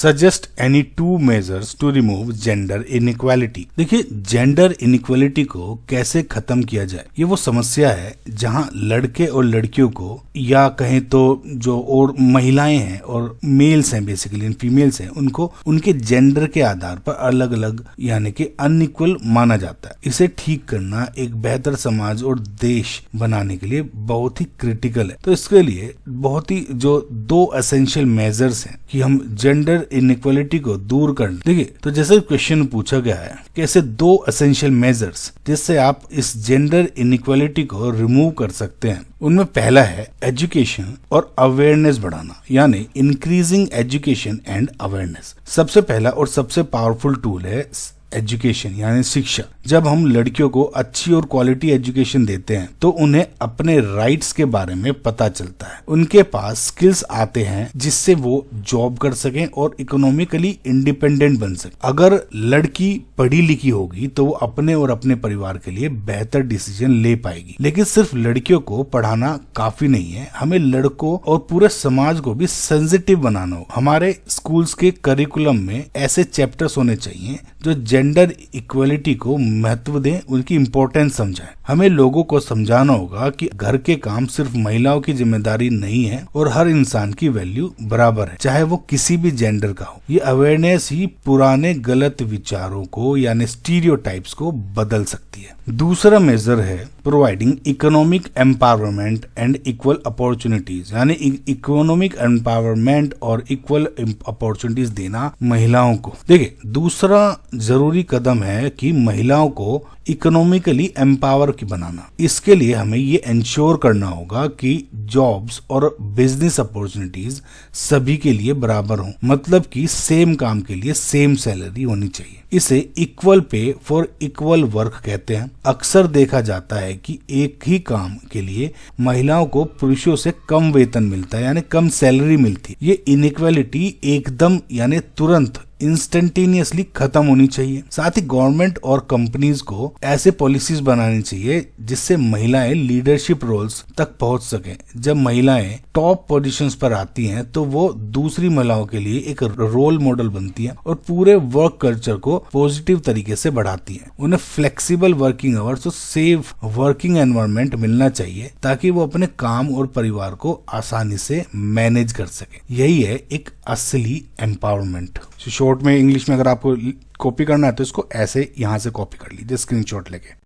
Suggest any 2 measures to remove gender inequality. देखिए, gender inequality को कैसे खत्म किया जाए, ये वो समस्या है जहां लड़के और लड़कियों को, या कहें तो जो और महिलाएं हैं और मेल्स हैं, बेसिकली फीमेल्स हैं, उनको उनके जेंडर के आधार पर अलग अलग यानी कि अनइक्वल माना जाता है। इसे ठीक करना एक बेहतर समाज और देश बनाने के लिए बहुत ही क्रिटिकल है। तो इसके लिए बहुत ही जो 2 एसेंशियल मेजर्स हैं कि हम जेंडर इनइक्वालिटी को दूर कर। देखिए, तो जैसे क्वेश्चन पूछा गया है कि ऐसे 2 एसेंशियल मेजर्स जिससे आप इस जेंडर इनइक्वालिटी को रिमूव कर सकते हैं, उनमें पहला है एजुकेशन और अवेयरनेस बढ़ाना, यानी इंक्रीजिंग एजुकेशन एंड अवेयरनेस। सबसे पहला और सबसे पावरफुल टूल है एजुकेशन यानी शिक्षा। जब हम लड़कियों को अच्छी और क्वालिटी एजुकेशन देते हैं तो उन्हें अपने राइट्स के बारे में पता चलता है, उनके पास स्किल्स आते हैं जिससे वो जॉब कर सकें और इकोनॉमिकली इंडिपेंडेंट बन सके। अगर लड़की पढ़ी लिखी होगी तो वो अपने और अपने परिवार के लिए बेहतर डिसीजन ले पाएगी। लेकिन सिर्फ लड़कियों को पढ़ाना काफी नहीं है, हमें लड़कों और पूरे समाज को भी सेंसिटिव बनाना हो। हमारे स्कूल्स के करिकुलम में ऐसे चैप्टर्स होने चाहिए जो जेंडर इक्वलिटी को महत्व दें, उनकी इम्पोर्टेंस समझाएं। हमें लोगों को समझाना होगा कि घर के काम सिर्फ महिलाओं की जिम्मेदारी नहीं है और हर इंसान की वैल्यू बराबर है, चाहे वो किसी भी जेंडर का हो। ये अवेयरनेस ही पुराने गलत विचारों को यानी स्टीरियोटाइप्स को बदल सकती है। दूसरा मेजर है providing economic empowerment and equal opportunities, यानी इकोनॉमिक एम्पावरमेंट और इक्वल अपॉर्चुनिटीज देना महिलाओं को। देखिए, दूसरा जरूरी कदम है कि महिलाओं को इकोनॉमिकली एम्पावर की बनाना। इसके लिए हमें ये इंश्योर करना होगा कि जॉब्स और बिजनेस अपॉर्चुनिटीज सभी के लिए बराबर हों, मतलब कि सेम काम के लिए सेम सैलरी होनी चाहिए। इसे equal pay for equal work कहते हैं। अक्सर देखा जाता है कि एक ही काम के लिए महिलाओं को पुरुषों से कम वेतन मिलता है, यानी कम सैलरी मिलती है। ये इनइक्वालिटी एकदम यानी तुरंत इंस्टेंटेनियसली खत्म होनी चाहिए। साथ ही गवर्नमेंट और कंपनीज को ऐसे पॉलिसीज बनानी चाहिए जिससे महिलाएं लीडरशिप रोल्स तक पहुंच सकें। जब महिलाएं टॉप पोजीशंस पर आती हैं तो वो दूसरी महिलाओं के लिए एक रोल मॉडल बनती हैं और पूरे वर्क कल्चर को पॉजिटिव तरीके से बढ़ाती हैं। उन्हें फ्लेक्सिबल वर्किंग आवर्स और सेफ वर्किंग एनवायरनमेंट मिलना चाहिए ताकि वो अपने काम और परिवार को आसानी से मैनेज कर सके। यही है एक असली एम्पावरमेंट। शॉर्ट में इंग्लिश में अगर आपको कॉपी करना है तो इसको ऐसे यहाँ से कॉपी कर लीजिए स्क्रीनशॉट लेके।